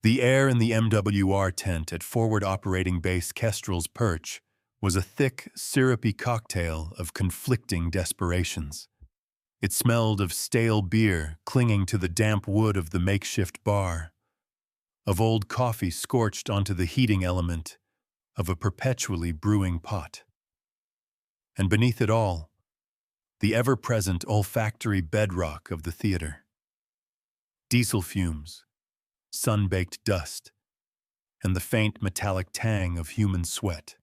The air in the MWR tent at Forward Operating Base Kestrel's Perch was a thick, syrupy cocktail of conflicting desperations. It smelled of stale beer clinging to the damp wood of the makeshift bar, of old coffee scorched onto the heating element of a perpetually brewing pot. And beneath it all, the ever-present olfactory bedrock of the theater. Diesel fumes, sun-baked dust, and the faint metallic tang of human sweat.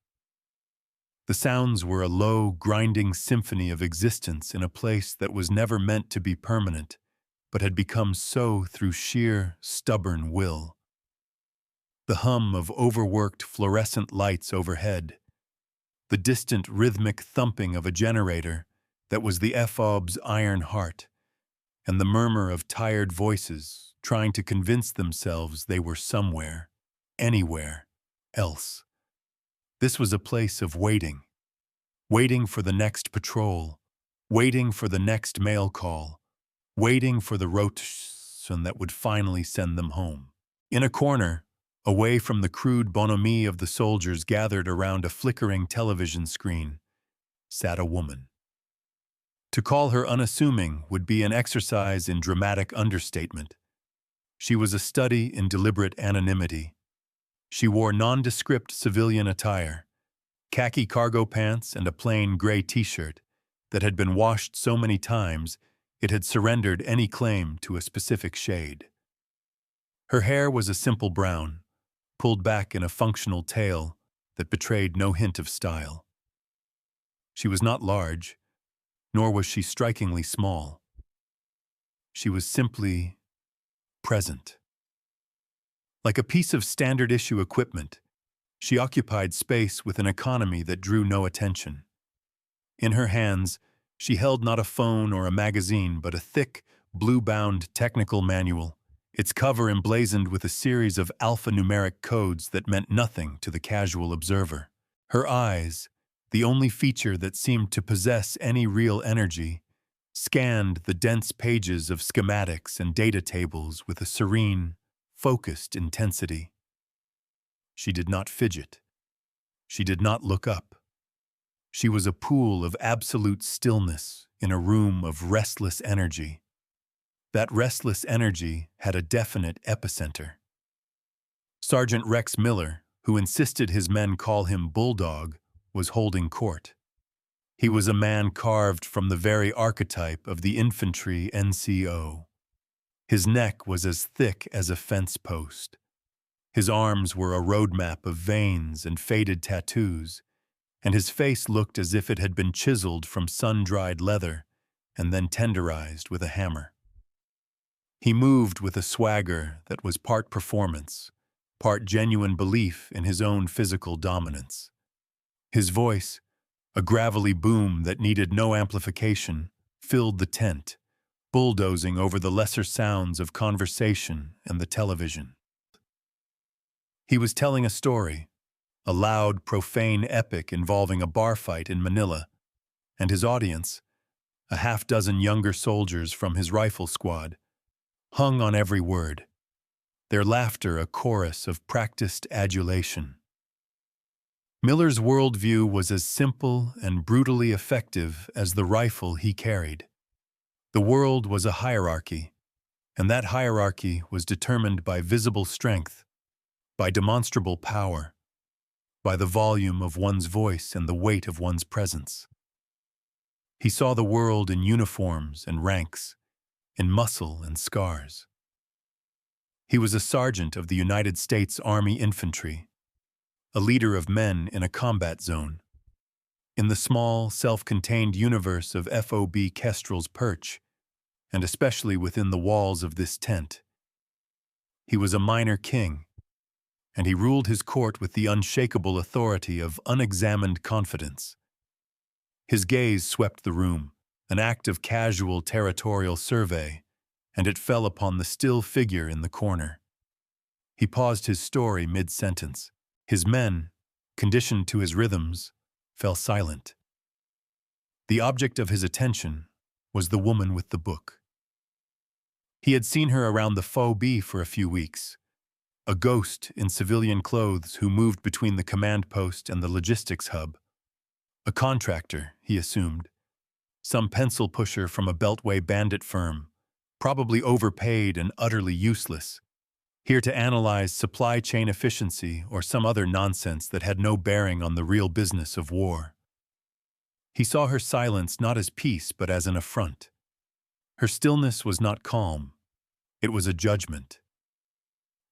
The sounds were a low, grinding symphony of existence in a place that was never meant to be permanent, but had become so through sheer, stubborn will. The hum of overworked fluorescent lights overhead, the distant rhythmic thumping of a generator that was the FOB's iron heart, and the murmur of tired voices trying to convince themselves they were somewhere, anywhere else. This was a place of waiting. Waiting for the next patrol, waiting for the next mail call, waiting for the rotation that would finally send them home. In a corner, away from the crude bonhomie of the soldiers gathered around a flickering television screen, sat a woman. To call her unassuming would be an exercise in dramatic understatement. She was a study in deliberate anonymity. She wore nondescript civilian attire, khaki cargo pants and a plain gray t-shirt that had been washed so many times it had surrendered any claim to a specific shade. Her hair was a simple brown, pulled back in a functional tail that betrayed no hint of style. She was not large, nor was she strikingly small. She was simply present. Like a piece of standard-issue equipment, she occupied space with an economy that drew no attention. In her hands, she held not a phone or a magazine, but a thick, blue-bound technical manual, its cover emblazoned with a series of alphanumeric codes that meant nothing to the casual observer. Her eyes, the only feature that seemed to possess any real energy, scanned the dense pages of schematics and data tables with a serene, focused intensity. She did not fidget. She did not look up. She was a pool of absolute stillness in a room of restless energy. That restless energy had a definite epicenter. Sergeant Rex Miller, who insisted his men call him Bulldog, was holding court. He was a man carved from the very archetype of the infantry NCO. His neck was as thick as a fence post. His arms were a roadmap of veins and faded tattoos, and his face looked as if it had been chiseled from sun-dried leather and then tenderized with a hammer. He moved with a swagger that was part performance, part genuine belief in his own physical dominance. His voice, a gravelly boom that needed no amplification, filled the tent, bulldozing over the lesser sounds of conversation and the television. He was telling a story, a loud, profane epic involving a bar fight in Manila, and his audience, a half-dozen younger soldiers from his rifle squad, hung on every word, their laughter a chorus of practiced adulation. Miller's worldview was as simple and brutally effective as the rifle he carried. The world was a hierarchy, and that hierarchy was determined by visible strength, by demonstrable power, by the volume of one's voice and the weight of one's presence. He saw the world in uniforms and ranks, in muscle and scars. He was a sergeant of the United States Army Infantry, a leader of men in a combat zone. In the small, self-contained universe of FOB Kestrel's Perch, and especially within the walls of this tent, he was a minor king, and he ruled his court with the unshakable authority of unexamined confidence. His gaze swept the room, an act of casual territorial survey, and it fell upon the still figure in the corner. He paused his story mid-sentence. His men, conditioned to his rhythms, fell silent. The object of his attention was the woman with the book. He had seen her around the FOB for a few weeks, a ghost in civilian clothes who moved between the command post and the logistics hub. A contractor, he assumed. Some pencil pusher from a Beltway bandit firm, probably overpaid and utterly useless, here to analyze supply chain efficiency or some other nonsense that had no bearing on the real business of war. He saw her silence not as peace but as an affront. Her stillness was not calm. It was a judgment.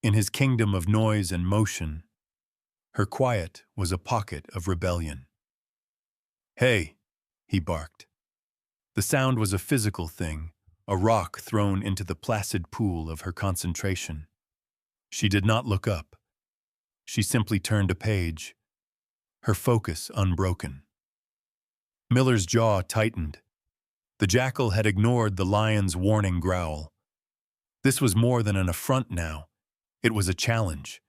In his kingdom of noise and motion, her quiet was a pocket of rebellion. "Hey," he barked. The sound was a physical thing, a rock thrown into the placid pool of her concentration. She did not look up. She simply turned a page, her focus unbroken. Miller's jaw tightened. The jackal had ignored the lion's warning growl. This was more than an affront now. It was a challenge.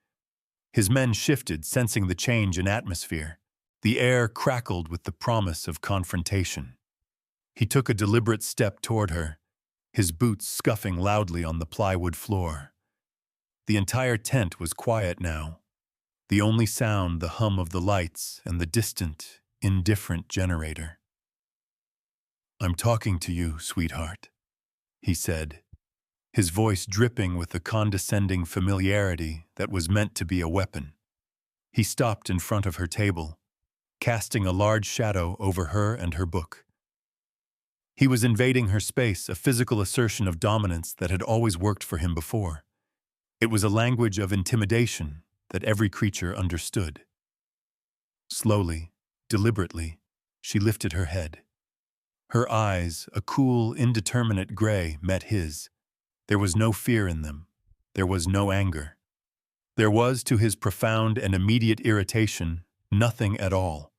His men shifted, sensing the change in atmosphere. The air crackled with the promise of confrontation. He took a deliberate step toward her, his boots scuffing loudly on the plywood floor. The entire tent was quiet now. The only sound, the hum of the lights and the distant, indifferent generator. "I'm talking to you, sweetheart," he said, his voice dripping with the condescending familiarity that was meant to be a weapon. He stopped in front of her table, casting a large shadow over her and her book. He was invading her space, a physical assertion of dominance that had always worked for him before. It was a language of intimidation that every creature understood. Slowly, deliberately, she lifted her head. Her eyes, a cool, indeterminate gray, met his. There was no fear in them. There was no anger. There was, to his profound and immediate irritation, nothing at all.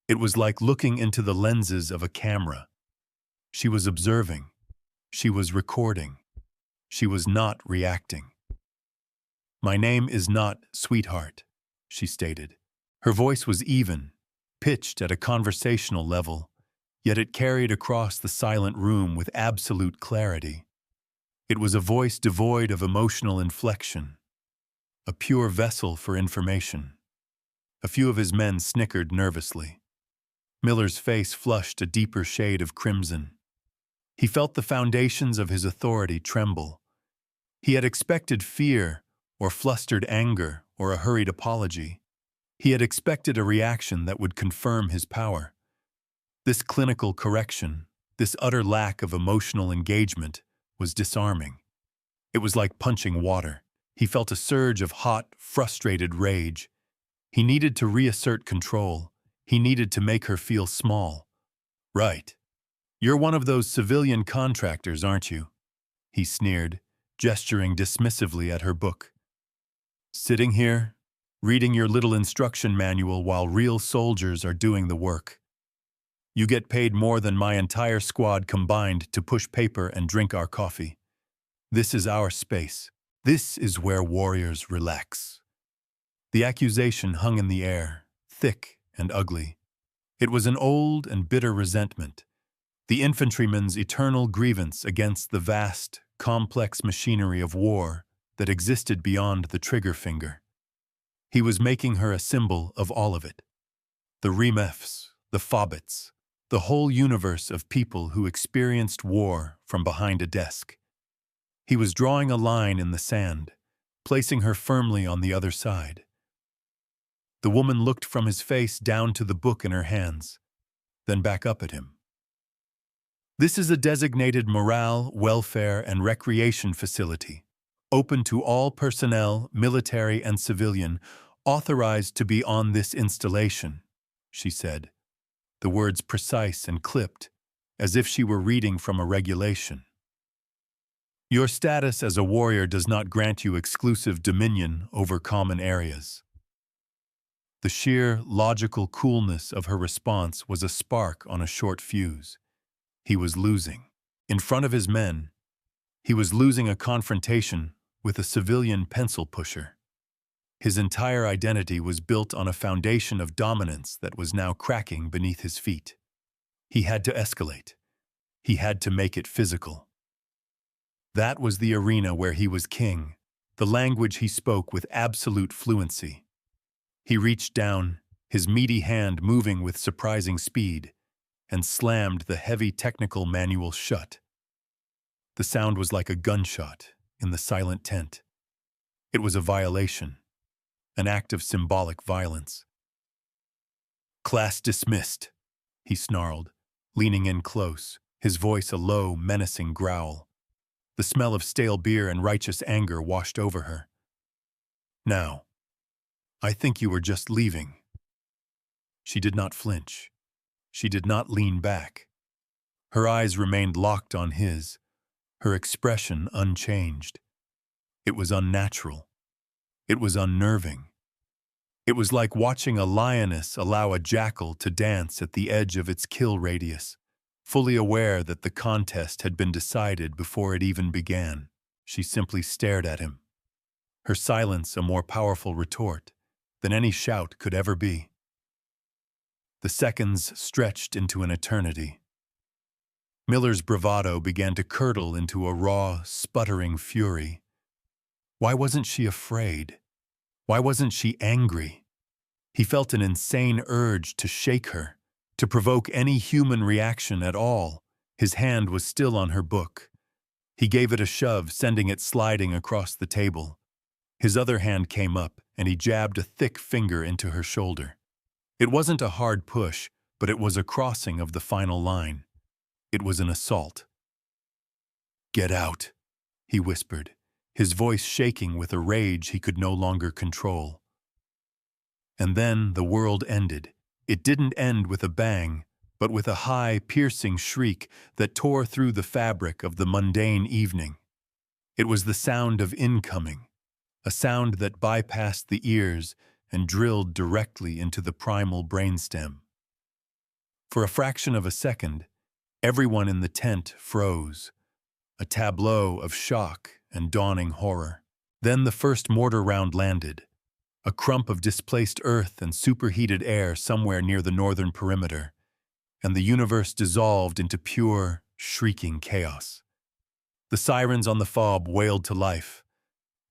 It was like looking into the lenses of a camera. She was observing. She was recording. She was not reacting. "My name is not Sweetheart," she stated. Her voice was even, pitched at a conversational level, yet it carried across the silent room with absolute clarity. It was a voice devoid of emotional inflection, a pure vessel for information. A few of his men snickered nervously. Miller's face flushed a deeper shade of crimson. He felt the foundations of his authority tremble. He had expected fear, or flustered anger, or a hurried apology. He had expected a reaction that would confirm his power. This clinical correction, this utter lack of emotional engagement, was disarming. It was like punching water. He felt a surge of hot, frustrated rage. He needed to reassert control. He needed to make her feel small. "Right. You're one of those civilian contractors, aren't you?" he sneered, gesturing dismissively at her book. "Sitting here, reading your little instruction manual while real soldiers are doing the work. You get paid more than my entire squad combined to push paper and drink our coffee. This is our space. This is where warriors relax." The accusation hung in the air, thick and ugly. It was an old and bitter resentment, the infantryman's eternal grievance against the vast, complex machinery of war that existed beyond the trigger finger. He was making her a symbol of all of it. The remefs, the fobbits, the whole universe of people who experienced war from behind a desk. He was drawing a line in the sand, placing her firmly on the other side. The woman looked from his face down to the book in her hands, then back up at him. "This is a designated morale, welfare, and recreation facility, open to all personnel, military and civilian, authorized to be on this installation," she said, the words precise and clipped, as if she were reading from a regulation. "Your status as a warrior does not grant you exclusive dominion over common areas." The sheer, logical coolness of her response was a spark on a short fuse. He was losing. In front of his men, he was losing a confrontation with a civilian pencil pusher. His entire identity was built on a foundation of dominance that was now cracking beneath his feet. He had to escalate. He had to make it physical. That was the arena where he was king, the language he spoke with absolute fluency. He reached down, his meaty hand moving with surprising speed, and slammed the heavy technical manual shut. The sound was like a gunshot in the silent tent. It was a violation, an act of symbolic violence. "Class dismissed," he snarled, leaning in close, his voice a low, menacing growl. The smell of stale beer and righteous anger washed over her. "Now, I think you were just leaving." She did not flinch. She did not lean back. Her eyes remained locked on his, her expression unchanged. It was unnatural. It was unnerving. It was like watching a lioness allow a jackal to dance at the edge of its kill radius, fully aware that the contest had been decided before it even began. She simply stared at him, her silence a more powerful retort than any shout could ever be. The seconds stretched into an eternity. Miller's bravado began to curdle into a raw, sputtering fury. Why wasn't she afraid? Why wasn't she angry? He felt an insane urge to shake her, to provoke any human reaction at all. His hand was still on her book. He gave it a shove, sending it sliding across the table. His other hand came up, and he jabbed a thick finger into her shoulder. It wasn't a hard push, but it was a crossing of the final line. It was an assault. "Get out," he whispered, his voice shaking with a rage he could no longer control. And then the world ended. It didn't end with a bang, but with a high, piercing shriek that tore through the fabric of the mundane evening. It was the sound of incoming, a sound that bypassed the ears and drilled directly into the primal brainstem. For a fraction of a second, everyone in the tent froze, a tableau of shock and dawning horror. Then the first mortar round landed, a crump of displaced earth and superheated air somewhere near the northern perimeter, and the universe dissolved into pure, shrieking chaos. The sirens on the fob wailed to life,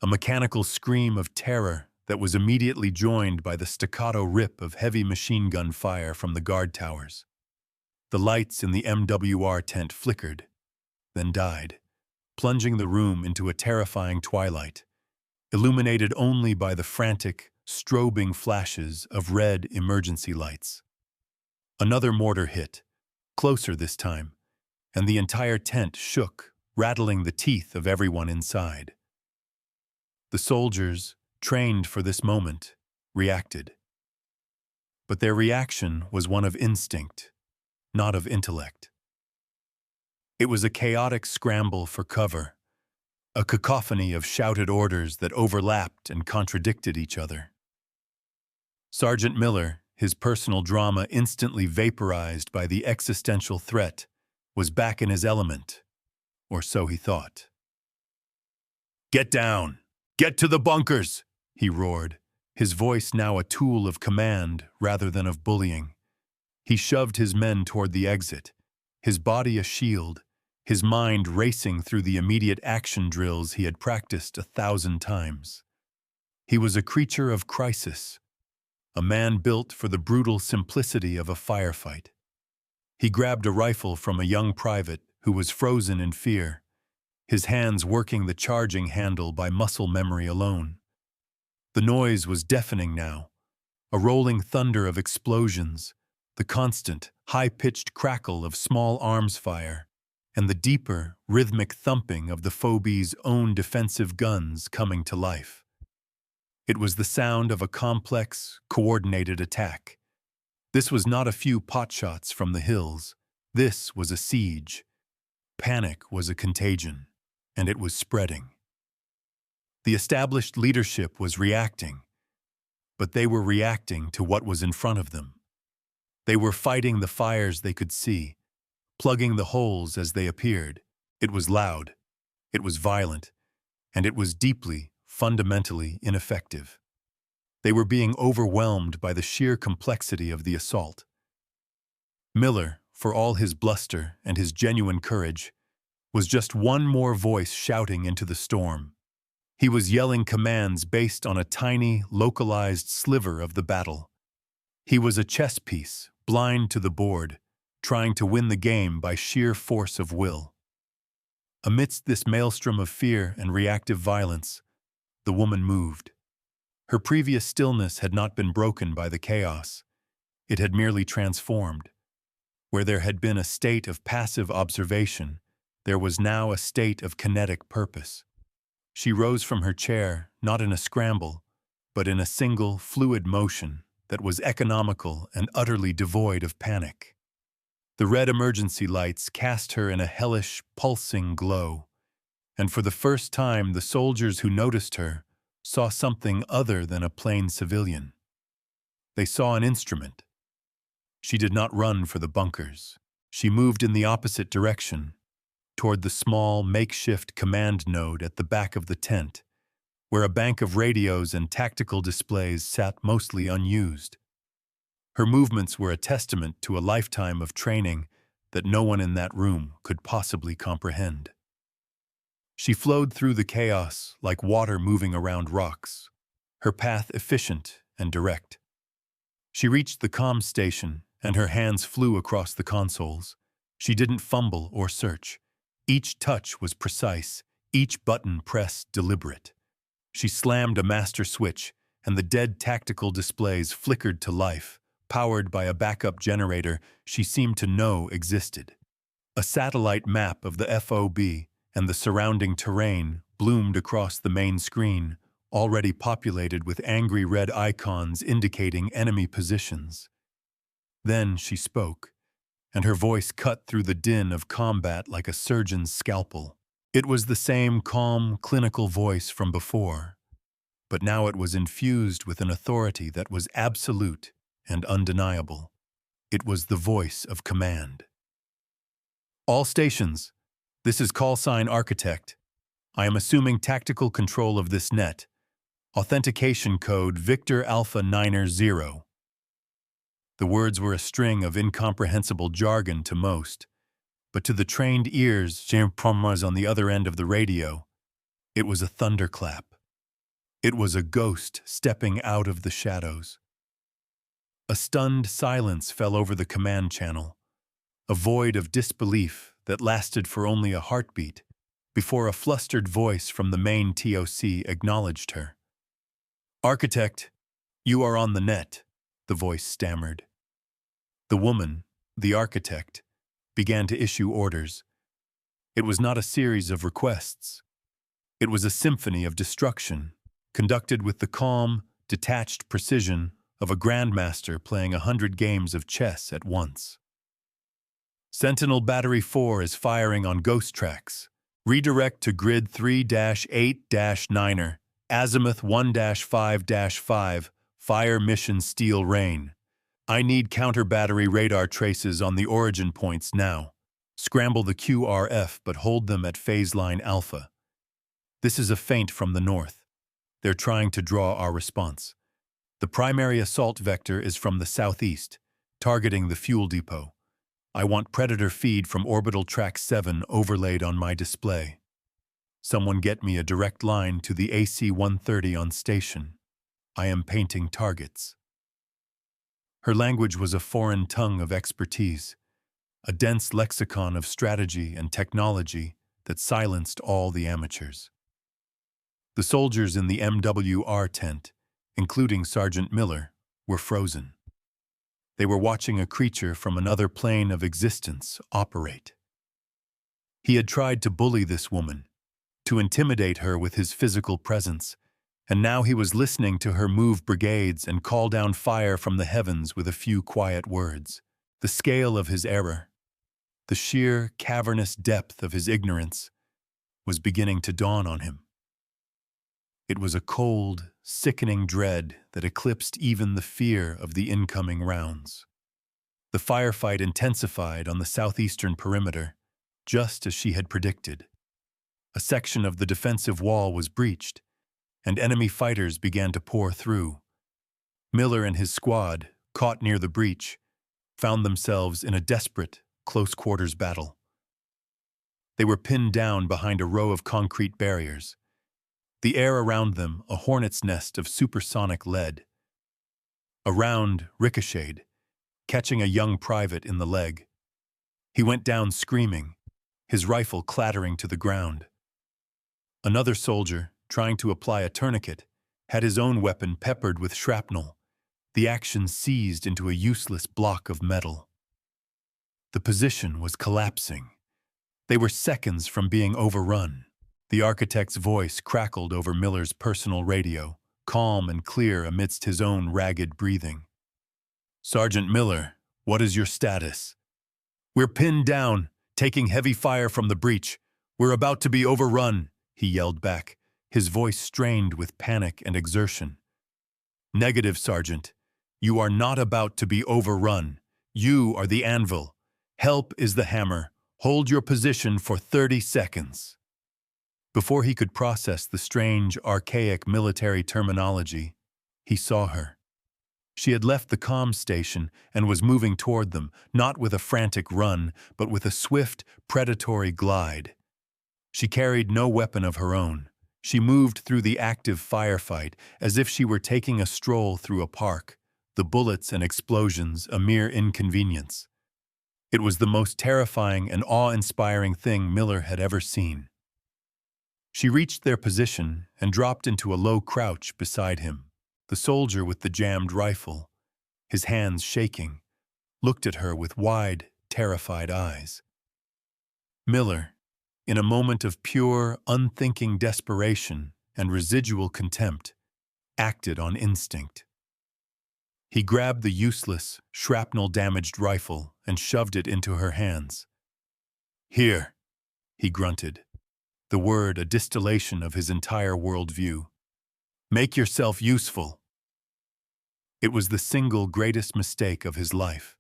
a mechanical scream of terror that was immediately joined by the staccato rip of heavy machine gun fire from the guard towers. The lights in the MWR tent flickered, then died, plunging the room into a terrifying twilight, illuminated only by the frantic, strobing flashes of red emergency lights. Another mortar hit, closer this time, and the entire tent shook, rattling the teeth of everyone inside. The soldiers, trained for this moment, reacted. But their reaction was one of instinct, not of intellect. It was a chaotic scramble for cover, a cacophony of shouted orders that overlapped and contradicted each other. Sergeant Miller, his personal drama instantly vaporized by the existential threat, was back in his element, or so he thought. "Get down! Get to the bunkers!" he roared, his voice now a tool of command rather than of bullying. He shoved his men toward the exit, his body a shield, his mind racing through the immediate action drills he had practiced 1,000 times. He was a creature of crisis, a man built for the brutal simplicity of a firefight. He grabbed a rifle from a young private who was frozen in fear, his hands working the charging handle by muscle memory alone. The noise was deafening now, a rolling thunder of explosions, the constant, high-pitched crackle of small arms fire, and the deeper, rhythmic thumping of the phobie's own defensive guns coming to life. It was the sound of a complex, coordinated attack. This was not a few potshots from the hills. This was a siege. Panic was a contagion, and it was spreading. The established leadership was reacting, but they were reacting to what was in front of them. They were fighting the fires they could see, plugging the holes as they appeared. It was loud, it was violent, and it was deeply, fundamentally ineffective. They were being overwhelmed by the sheer complexity of the assault. Miller, for all his bluster and his genuine courage, was just one more voice shouting into the storm. He was yelling commands based on a tiny, localized sliver of the battle. He was a chess piece, blind to the board, trying to win the game by sheer force of will. Amidst this maelstrom of fear and reactive violence, the woman moved. Her previous stillness had not been broken by the chaos. It had merely transformed. Where there had been a state of passive observation, there was now a state of kinetic purpose. She rose from her chair, not in a scramble, but in a single, fluid motion that was economical and utterly devoid of panic. The red emergency lights cast her in a hellish, pulsing glow, and for the first time the soldiers who noticed her saw something other than a plain civilian. They saw an instrument. She did not run for the bunkers. She moved in the opposite direction, toward the small, makeshift command node at the back of the tent, where a bank of radios and tactical displays sat mostly unused. Her movements were a testament to a lifetime of training that no one in that room could possibly comprehend. She flowed through the chaos like water moving around rocks, her path efficient and direct. She reached the comm station, and her hands flew across the consoles. She didn't fumble or search. Each touch was precise, each button press deliberate. She slammed a master switch, and the dead tactical displays flickered to life, powered by a backup generator she seemed to know existed. A satellite map of the FOB and the surrounding terrain bloomed across the main screen, already populated with angry red icons indicating enemy positions. Then she spoke, and her voice cut through the din of combat like a surgeon's scalpel. It was the same calm, clinical voice from before, but now it was infused with an authority that was absolute and undeniable. It was the voice of command. All stations, this is callsign Architect. I am assuming tactical control of this net. Authentication code Victor Alpha Niner 0. The words were a string of incomprehensible jargon to most, but to the trained ears, on the other end of the radio, it was a thunderclap. It was a ghost stepping out of the shadows. A stunned silence fell over the command channel, a void of disbelief that lasted for only a heartbeat before a flustered voice from the main TOC acknowledged her. "Architect, you are on the net," the voice stammered. The woman, the architect, began to issue orders. It was not a series of requests. It was a symphony of destruction, conducted with the calm, detached precision of a grandmaster playing 100 games of chess at once. Sentinel Battery 4 is firing on ghost tracks. Redirect to grid 3-8-9er, azimuth 1-5-5, fire mission Steel Rain. I need counter-battery radar traces on the origin points now. Scramble the QRF but hold them at phase line alpha. This is a feint from the north. They're trying to draw our response. The primary assault vector is from the southeast, targeting the fuel depot. I want Predator feed from Orbital Track 7 overlaid on my display. Someone get me a direct line to the AC-130 on station. I am painting targets. Her language was a foreign tongue of expertise, a dense lexicon of strategy and technology that silenced all the amateurs. The soldiers in the MWR tent, including Sergeant Miller, were frozen. They were watching a creature from another plane of existence operate. He had tried to bully this woman, to intimidate her with his physical presence, and now he was listening to her move brigades and call down fire from the heavens with a few quiet words. The scale of his error, the sheer, cavernous depth of his ignorance, was beginning to dawn on him. It was a cold, sickening dread that eclipsed even the fear of the incoming rounds. The firefight intensified on the southeastern perimeter, just as she had predicted. A section of the defensive wall was breached, and enemy fighters began to pour through. Miller and his squad, caught near the breach, found themselves in a desperate, close-quarters battle. They were pinned down behind a row of concrete barriers. The air around them a hornet's nest of supersonic lead. A round ricocheted, catching a young private in the leg. He went down screaming, his rifle clattering to the ground. Another soldier, trying to apply a tourniquet, had his own weapon peppered with shrapnel, the action seized into a useless block of metal. The position was collapsing. They were seconds from being overrun. The architect's voice crackled over Miller's personal radio, calm and clear amidst his own ragged breathing. "Sergeant Miller, what is your status?" "We're pinned down, taking heavy fire from the breach. We're about to be overrun," he yelled back, his voice strained with panic and exertion. "Negative, Sergeant. You are not about to be overrun. You are the anvil. Help is the hammer. Hold your position for 30 seconds. Before he could process the strange, archaic military terminology, he saw her. She had left the comm station and was moving toward them, not with a frantic run, but with a swift, predatory glide. She carried no weapon of her own. She moved through the active firefight as if she were taking a stroll through a park, the bullets and explosions a mere inconvenience. It was the most terrifying and awe-inspiring thing Miller had ever seen. She reached their position and dropped into a low crouch beside him. The soldier with the jammed rifle, his hands shaking, looked at her with wide, terrified eyes. Miller, in a moment of pure, unthinking desperation and residual contempt, acted on instinct. He grabbed the useless, shrapnel-damaged rifle and shoved it into her hands. "Here," he grunted, the word a distillation of his entire worldview. "Make yourself useful." It was the single greatest mistake of his life,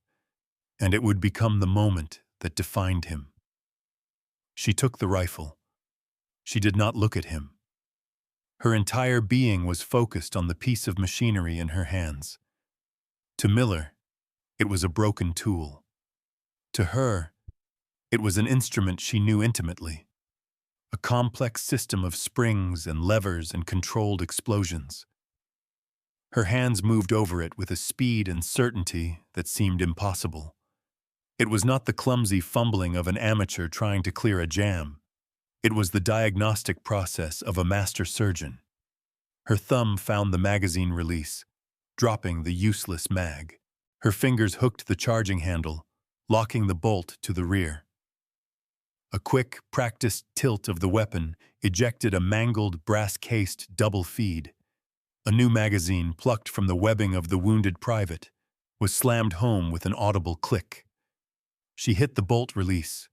and it would become the moment that defined him. She took the rifle. She did not look at him. Her entire being was focused on the piece of machinery in her hands. To Miller, it was a broken tool. To her, it was an instrument she knew intimately, a complex system of springs and levers and controlled explosions. Her hands moved over it with a speed and certainty that seemed impossible. It was not the clumsy fumbling of an amateur trying to clear a jam. It was the diagnostic process of a master surgeon. Her thumb found the magazine release, dropping the useless mag. Her fingers hooked the charging handle, locking the bolt to the rear. A quick, practiced tilt of the weapon ejected a mangled, brass-cased double feed. A new magazine, plucked from the webbing of the wounded private, was slammed home with an audible click. She hit the bolt release.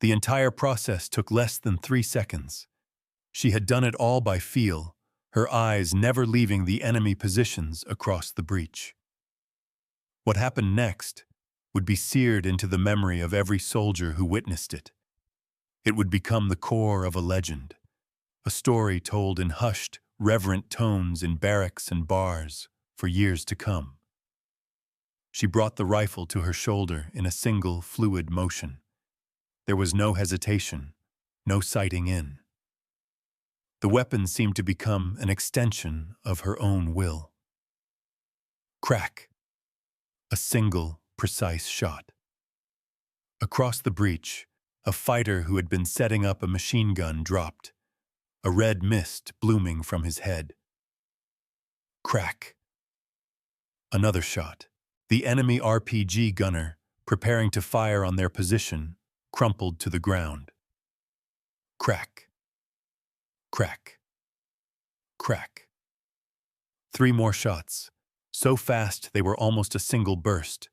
The entire process took less than 3 seconds. She had done it all by feel, her eyes never leaving the enemy positions across the breach. What happened next would be seared into the memory of every soldier who witnessed it. It would become the core of a legend, a story told in hushed, reverent tones in barracks and bars for years to come. She brought the rifle to her shoulder in a single, fluid motion. There was no hesitation, no sighting in. The weapon seemed to become an extension of her own will. Crack. A single, precise shot. Across the breach, a fighter who had been setting up a machine gun dropped, a red mist blooming from his head. Crack. Another shot. The enemy RPG gunner, preparing to fire on their position, crumpled to the ground. Crack. Crack. Crack. 3 more shots, so fast they were almost a single burst,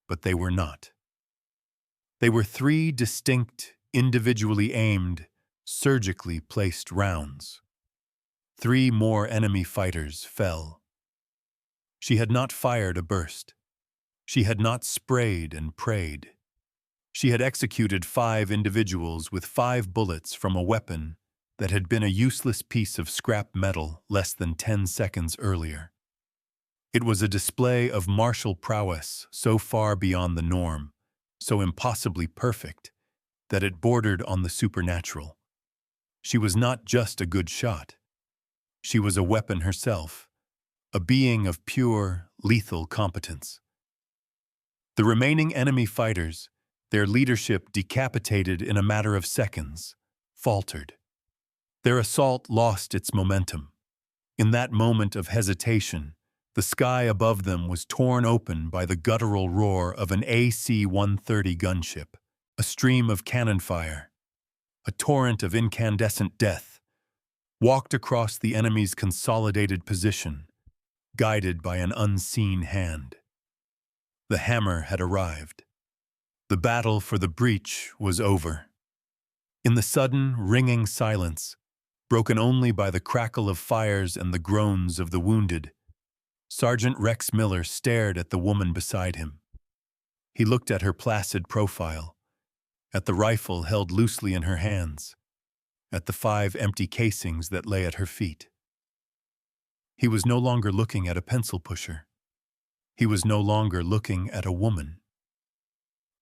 but they were not. They were 3 distinct, individually aimed, surgically placed rounds. 3 more enemy fighters fell. She had not fired a burst. She had not sprayed and prayed. She had executed 5 individuals with 5 bullets from a weapon that had been a useless piece of scrap metal less than 10 seconds earlier. It was a display of martial prowess so far beyond the norm, so impossibly perfect, that it bordered on the supernatural. She was not just a good shot. She was a weapon herself, a being of pure, lethal competence. The remaining enemy fighters, their leadership decapitated in a matter of seconds, faltered. Their assault lost its momentum. In that moment of hesitation, the sky above them was torn open by the guttural roar of an AC-130 gunship, a stream of cannon fire, a torrent of incandescent death, walked across the enemy's consolidated position, guided by an unseen hand. The hammer had arrived. The battle for the breach was over. In the sudden, ringing silence, broken only by the crackle of fires and the groans of the wounded, Sergeant Rex Miller stared at the woman beside him. He looked at her placid profile, at the rifle held loosely in her hands, at the 5 empty casings that lay at her feet. He was no longer looking at a pencil pusher. He was no longer looking at a woman.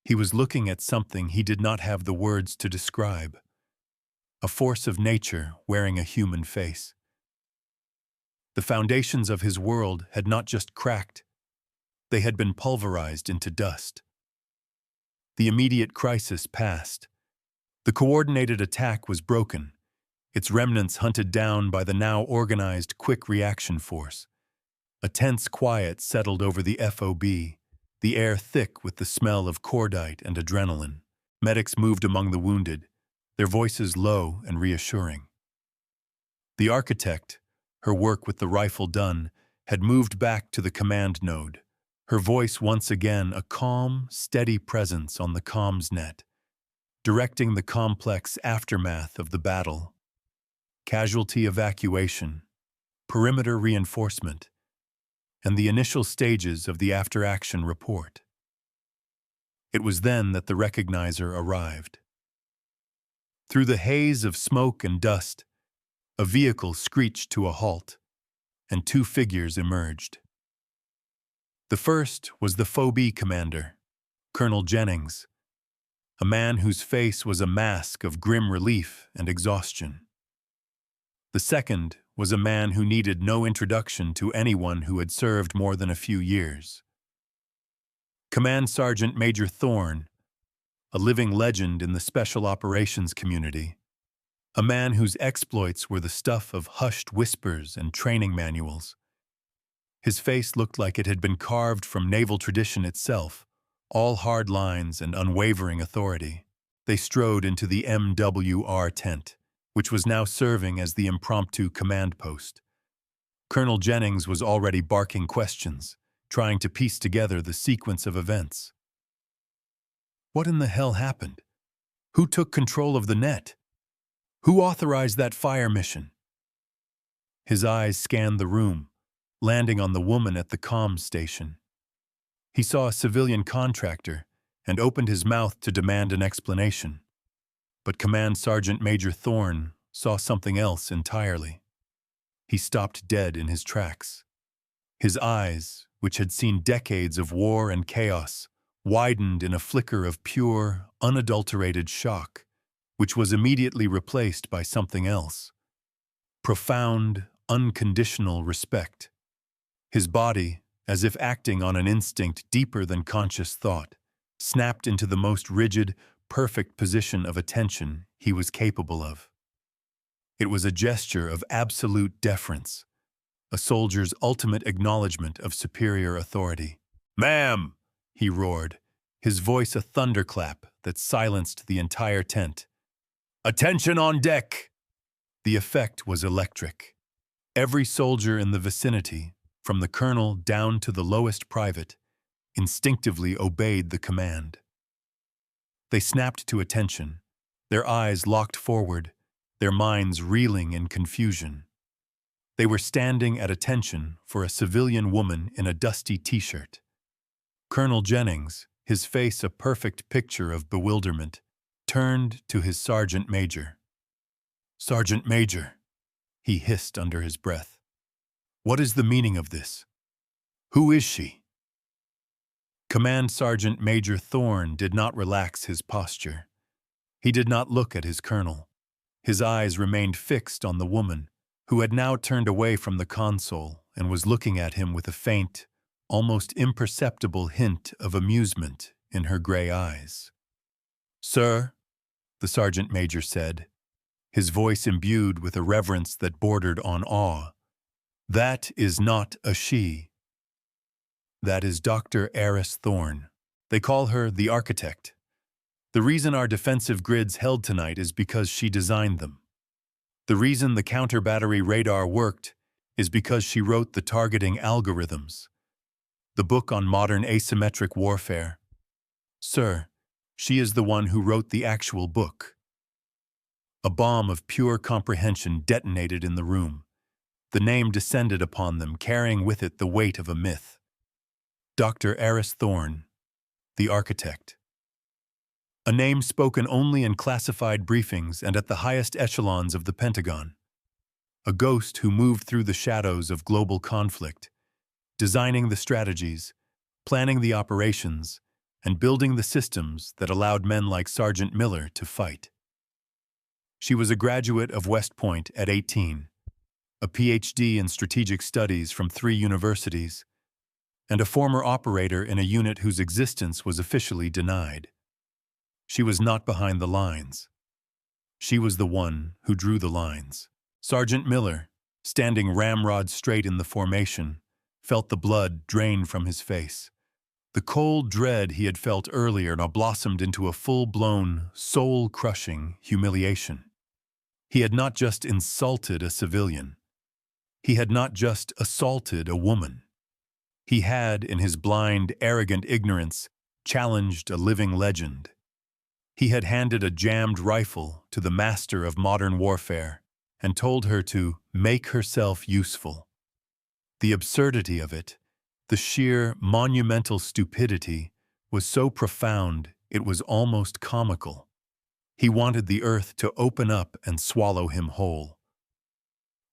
He was looking at something he did not have the words to describe, a force of nature wearing a human face. The foundations of his world had not just cracked, they had been pulverized into dust. The immediate crisis passed. The coordinated attack was broken, its remnants hunted down by the now organized quick reaction force. A tense quiet settled over the FOB, the air thick with the smell of cordite and adrenaline. Medics moved among the wounded, their voices low and reassuring. The architect, her work with the rifle done, had moved back to the command node, her voice once again a calm, steady presence on the comms net, directing the complex aftermath of the battle. Casualty evacuation, perimeter reinforcement, and the initial stages of the after-action report. It was then that the recognizer arrived. Through the haze of smoke and dust, a vehicle screeched to a halt, and 2 figures emerged. The first was the FOB commander, Colonel Jennings, a man whose face was a mask of grim relief and exhaustion. The second was a man who needed no introduction to anyone who had served more than a few years. Command Sergeant Major Thorne, a living legend in the special operations community, a man whose exploits were the stuff of hushed whispers and training manuals. His face looked like it had been carved from naval tradition itself, all hard lines and unwavering authority. They strode into the MWR tent, which was now serving as the impromptu command post. Colonel Jennings was already barking questions, trying to piece together the sequence of events. What in the hell happened? Who took control of the net? Who authorized that fire mission? His eyes scanned the room, landing on the woman at the comms station. He saw a civilian contractor and opened his mouth to demand an explanation. But Command Sergeant Major Thorne saw something else entirely. He stopped dead in his tracks. His eyes, which had seen decades of war and chaos, widened in a flicker of pure, unadulterated shock, which was immediately replaced by something else. Profound, unconditional respect. His body, as if acting on an instinct deeper than conscious thought, snapped into the most rigid, perfect position of attention he was capable of. It was a gesture of absolute deference, a soldier's ultimate acknowledgement of superior authority. "Ma'am!" he roared, his voice a thunderclap that silenced the entire tent. "Attention on deck!" The effect was electric. Every soldier in the vicinity, from the colonel down to the lowest private, instinctively obeyed the command. They snapped to attention, their eyes locked forward, their minds reeling in confusion. They were standing at attention for a civilian woman in a dusty t-shirt. Colonel Jennings, his face a perfect picture of bewilderment, turned to his sergeant major. "Sergeant Major," he hissed under his breath, "what is the meaning of this? Who is she?" Command Sergeant Major Thorne did not relax his posture. He did not look at his colonel. His eyes remained fixed on the woman, who had now turned away from the console and was looking at him with a faint, almost imperceptible hint of amusement in her gray eyes. "Sir," the sergeant major said, his voice imbued with a reverence that bordered on awe, "that is not a she. That is Dr. Eris Thorne. They call her the architect. The reason our defensive grids held tonight is because she designed them. The reason the counter-battery radar worked is because she wrote the targeting algorithms, the book on modern asymmetric warfare. Sir, she is the one who wrote the actual book." A bomb of pure comprehension detonated in the room. The name descended upon them, carrying with it the weight of a myth. Dr. Eris Thorne, the architect. A name spoken only in classified briefings and at the highest echelons of the Pentagon. A ghost who moved through the shadows of global conflict, designing the strategies, planning the operations, and building the systems that allowed men like Sergeant Miller to fight. She was a graduate of West Point at 18, a PhD in strategic studies from 3 universities, and a former operator in a unit whose existence was officially denied. She was not behind the lines. She was the one who drew the lines. Sergeant Miller, standing ramrod straight in the formation, felt the blood drain from his face. The cold dread he had felt earlier now blossomed into a full-blown, soul-crushing humiliation. He had not just insulted a civilian. He had not just assaulted a woman. He had, in his blind, arrogant ignorance, challenged a living legend. He had handed a jammed rifle to the master of modern warfare and told her to make herself useful. The absurdity of it, the sheer monumental stupidity, was so profound it was almost comical. He wanted the earth to open up and swallow him whole.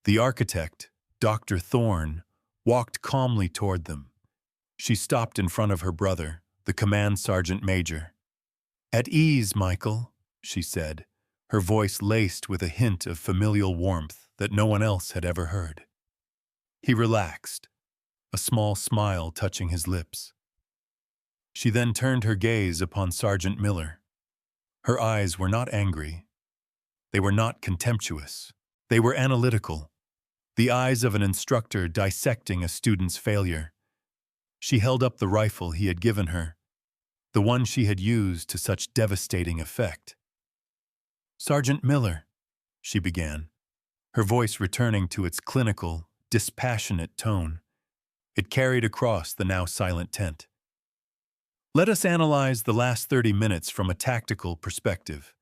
The architect, Dr. Thorne, walked calmly toward them. She stopped in front of her brother, the command sergeant major. "At ease, Michael," she said, her voice laced with a hint of familial warmth that no one else had ever heard. He relaxed, a small smile touching his lips. She then turned her gaze upon Sergeant Miller. Her eyes were not angry. They were not contemptuous. They were analytical, the eyes of an instructor dissecting a student's failure. She held up the rifle he had given her, the one she had used to such devastating effect. "Sergeant Miller," she began, her voice returning to its clinical, dispassionate tone. It carried across the now silent tent. "Let us analyze the last 30 minutes from a tactical perspective.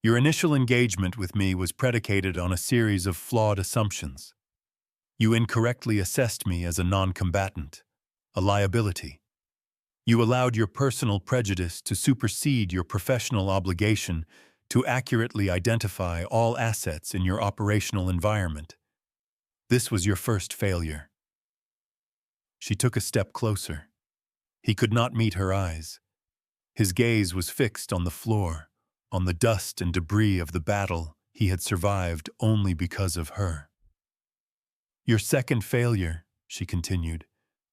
Your initial engagement with me was predicated on a series of flawed assumptions. You incorrectly assessed me as a non-combatant, a liability. You allowed your personal prejudice to supersede your professional obligation to accurately identify all assets in your operational environment. This was your first failure." She took a step closer. He could not meet her eyes. His gaze was fixed on the floor, on the dust and debris of the battle he had survived only because of her. "Your second failure," she continued,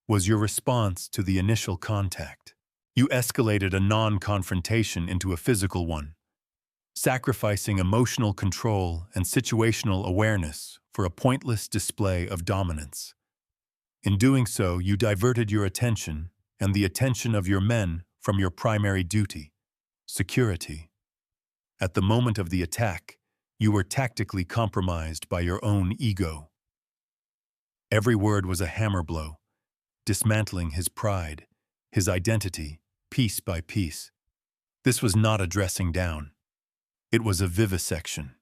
"was your response to the initial contact. You escalated a non-confrontation into a physical one, sacrificing emotional control and situational awareness for a pointless display of dominance. In doing so, you diverted your attention and the attention of your men from your primary duty, security. At the moment of the attack, you were tactically compromised by your own ego." Every word was a hammer blow, dismantling his pride, his identity, piece by piece. This was not a dressing down. It was a vivisection.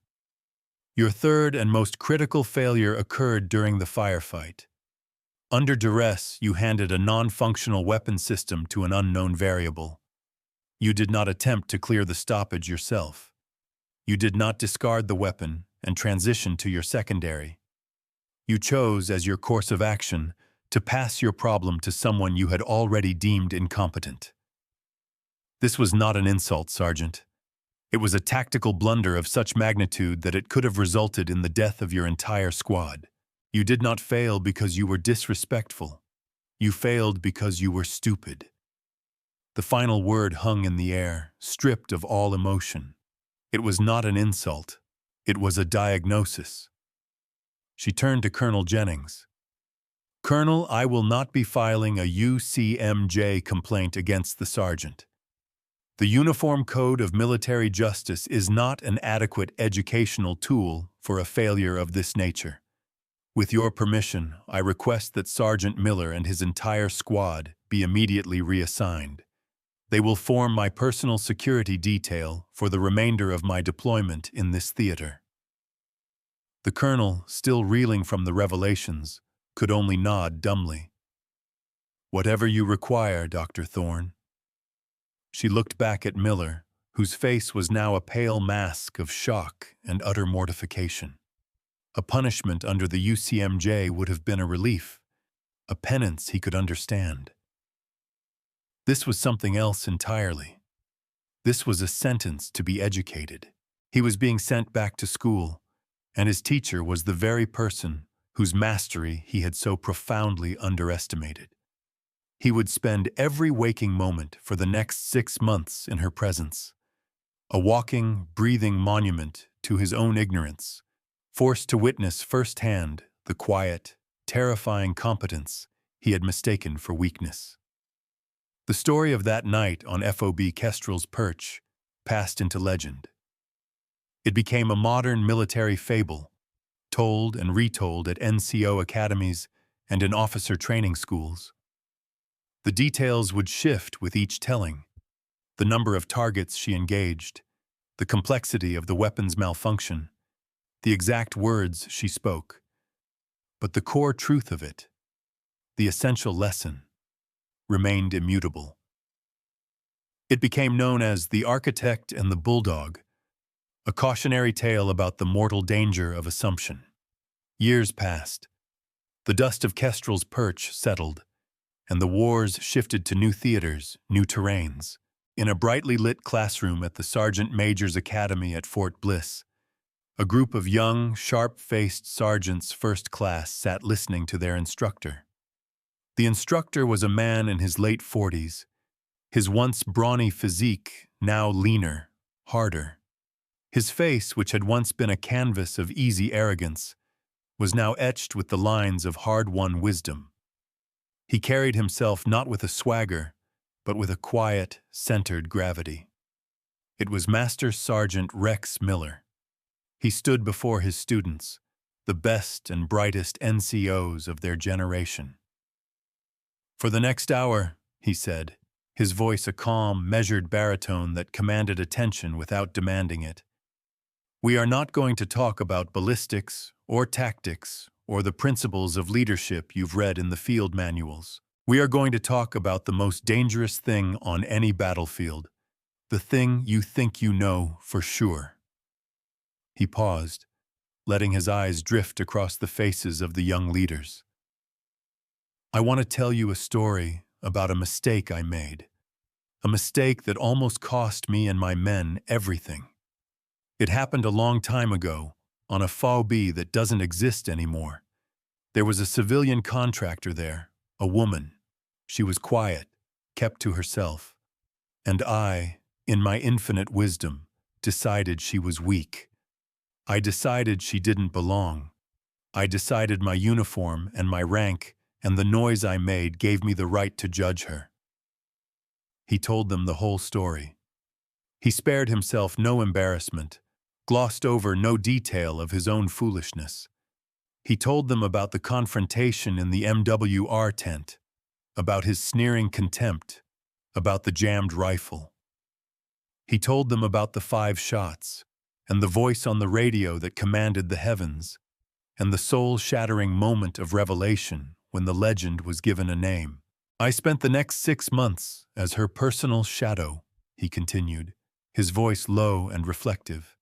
"Your third and most critical failure occurred during the firefight. Under duress, you handed a non-functional weapon system to an unknown variable. You did not attempt to clear the stoppage yourself. You did not discard the weapon and transition to your secondary. You chose, as your course of action, to pass your problem to someone you had already deemed incompetent. This was not an insult, Sergeant. It was a tactical blunder of such magnitude that it could have resulted in the death of your entire squad. You did not fail because you were disrespectful. You failed because you were stupid. The final word hung in the air, stripped of all emotion. It was not an insult. It was a diagnosis. She turned to Colonel Jennings. "Colonel, I will not be filing a UCMJ complaint against the sergeant. The Uniform Code of Military Justice is not an adequate educational tool for a failure of this nature. With your permission, I request that Sergeant Miller and his entire squad be immediately reassigned. They will form my personal security detail for the remainder of my deployment in this theater." The colonel, still reeling from the revelations, could only nod dumbly. "Whatever you require, Dr. Thorne." She looked back at Miller, whose face was now a pale mask of shock and utter mortification. A punishment under the UCMJ would have been a relief, a penance he could understand. This was something else entirely. This was a sentence to be educated. He was being sent back to school, and his teacher was the very person whose mastery he had so profoundly underestimated. He would spend every waking moment for the next 6 months in her presence, a walking, breathing monument to his own ignorance, forced to witness firsthand the quiet, terrifying competence he had mistaken for weakness. The story of that night on FOB Kestrel's perch passed into legend. It became a modern military fable, told and retold at NCO academies and in officer training schools. The details would shift with each telling: the number of targets she engaged, the complexity of the weapon's malfunction, the exact words she spoke. But the core truth of it, the essential lesson, remained immutable. It became known as The Architect and the Bulldog, a cautionary tale about the mortal danger of assumption. Years passed. The dust of Kestrel's perch settled, and the wars shifted to new theaters, new terrains. In a brightly lit classroom at the Sergeant Major's Academy at Fort Bliss, a group of young, sharp-faced sergeants first class sat listening to their instructor. The instructor was a man in his late 40s, his once brawny physique now leaner, harder. His face, which had once been a canvas of easy arrogance, was now etched with the lines of hard-won wisdom. He carried himself not with a swagger, but with a quiet, centered gravity. It was Master Sergeant Rex Miller. He stood before his students, the best and brightest NCOs of their generation. "For the next hour," he said, his voice a calm, measured baritone that commanded attention without demanding it, "we are not going to talk about ballistics or tactics or the principles of leadership you've read in the field manuals. We are going to talk about the most dangerous thing on any battlefield, the thing you think you know for sure." He paused, letting his eyes drift across the faces of the young leaders. "I want to tell you a story about a mistake I made, a mistake that almost cost me and my men everything. It happened a long time ago, on a FOB that doesn't exist anymore. There was a civilian contractor there, a woman. She was quiet, kept to herself. And I, in my infinite wisdom, decided she was weak. I decided she didn't belong. I decided my uniform and my rank and the noise I made gave me the right to judge her." He told them the whole story. He spared himself no embarrassment, glossed over no detail of his own foolishness. He told them about the confrontation in the MWR tent, about his sneering contempt, about the jammed rifle. He told them about the 5 shots, and the voice on the radio that commanded the heavens, and the soul-shattering moment of revelation when the legend was given a name. "I spent the next 6 months as her personal shadow," he continued, his voice low and reflective.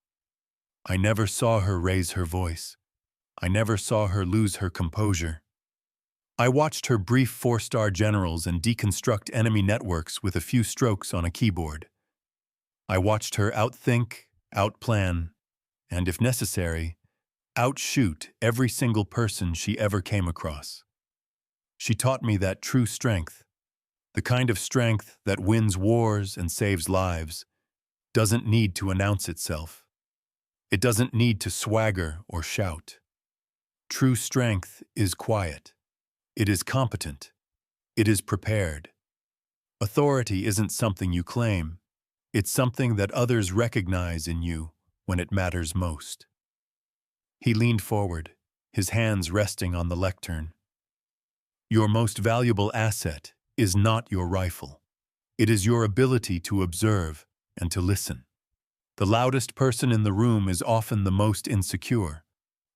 "I never saw her raise her voice. I never saw her lose her composure. I watched her brief 4-star generals and deconstruct enemy networks with a few strokes on a keyboard. I watched her outthink, outplan, and, if necessary, outshoot every single person she ever came across. She taught me that true strength, the kind of strength that wins wars and saves lives, doesn't need to announce itself. It doesn't need to swagger or shout. True strength is quiet. It is competent. It is prepared. Authority isn't something you claim. It's something that others recognize in you when it matters most. He leaned forward, his hands resting on the lectern. Your most valuable asset is not your rifle. It is your ability to observe and to listen. The loudest person in the room is often the most insecure.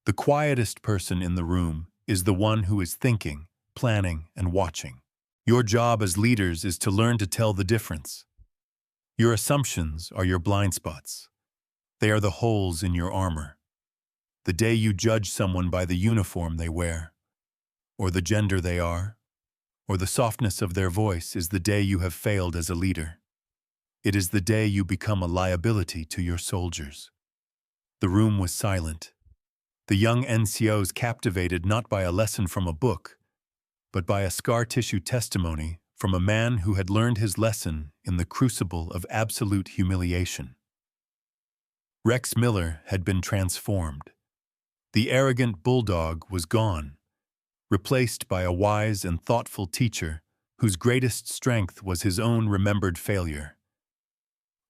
The quietest person in the room is the one who is thinking, planning, and watching. Your job as leaders is to learn to tell the difference. Your assumptions are your blind spots. They are the holes in your armor. The day you judge someone by the uniform they wear, or the gender they are, or the softness of their voice is the day you have failed as a leader. It is the day you become a liability to your soldiers. The room was silent. The young NCOs captivated not by a lesson from a book, but by a scar tissue testimony from a man who had learned his lesson in the crucible of absolute humiliation. Rex Miller had been transformed. The arrogant bulldog was gone, replaced by a wise and thoughtful teacher whose greatest strength was his own remembered failure.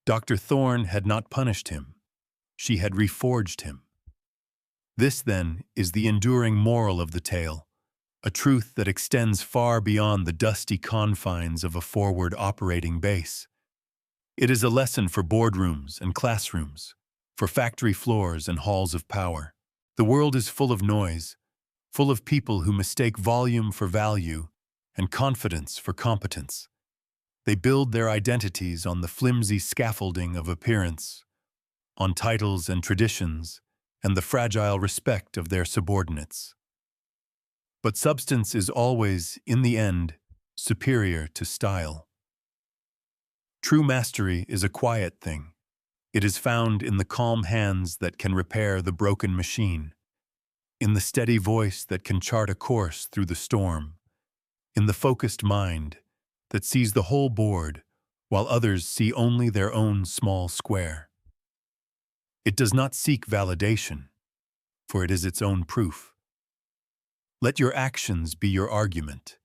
Dr. Thorne had not punished him. She had reforged him. This, then, is the enduring moral of the tale, a truth that extends far beyond the dusty confines of a forward operating base. It is a lesson for boardrooms and classrooms, for factory floors and halls of power. The world is full of noise, full of people who mistake volume for value and confidence for competence. They build their identities on the flimsy scaffolding of appearance, on titles and traditions, and the fragile respect of their subordinates. But substance is always, in the end, superior to style. True mastery is a quiet thing. It is found in the calm hands that can repair the broken machine, in the steady voice that can chart a course through the storm, in the focused mind that sees the whole board while others see only their own small square. It does not seek validation, for it is its own proof. Let your actions be your argument.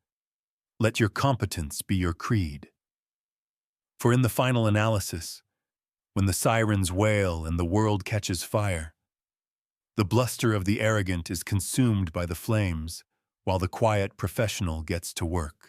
Let your competence be your creed. For in the final analysis, when the sirens wail and the world catches fire, the bluster of the arrogant is consumed by the flames, while the quiet professional gets to work.